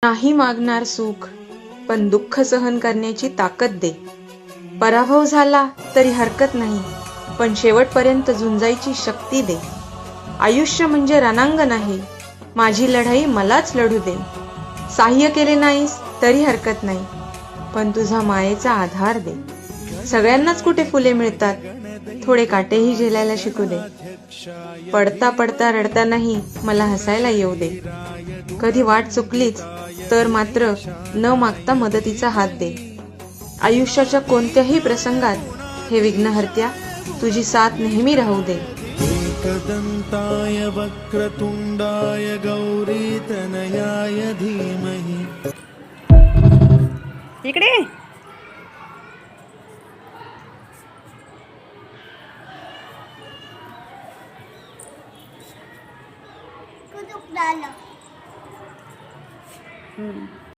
नाही मागणार सुख, पण दुःख सहन करण्याची ताकद दे. पराभव झाला तरी हरकत नाही, पण शेवटपर्यंत झुंजायची शक्ती दे. आयुष्य म्हणजे रणांगण आहे, माझी लढाई मलाच लढू दे. सहाय्य केले नाहीस तरी हरकत नाही, पण तुझा मायेचा आधार दे. सगळ्यांनाच कुठे फुले मिळतात, थोडे काटेही झेलायला शिकू दे. पडता पडता रडतानाही मला हसायला येऊ दे. कधी वाट चुकलीच तर मात्र न मागता मदतीचा हात दे. आयुष्याच्या कोणत्याही प्रसंगात हे विघ्नहर्त्या तुझी साथ नेहमी राहू दे. एकदन्ताय वक्रतुंडाय गौरीतनयाय धीमहि. इकडे कुठं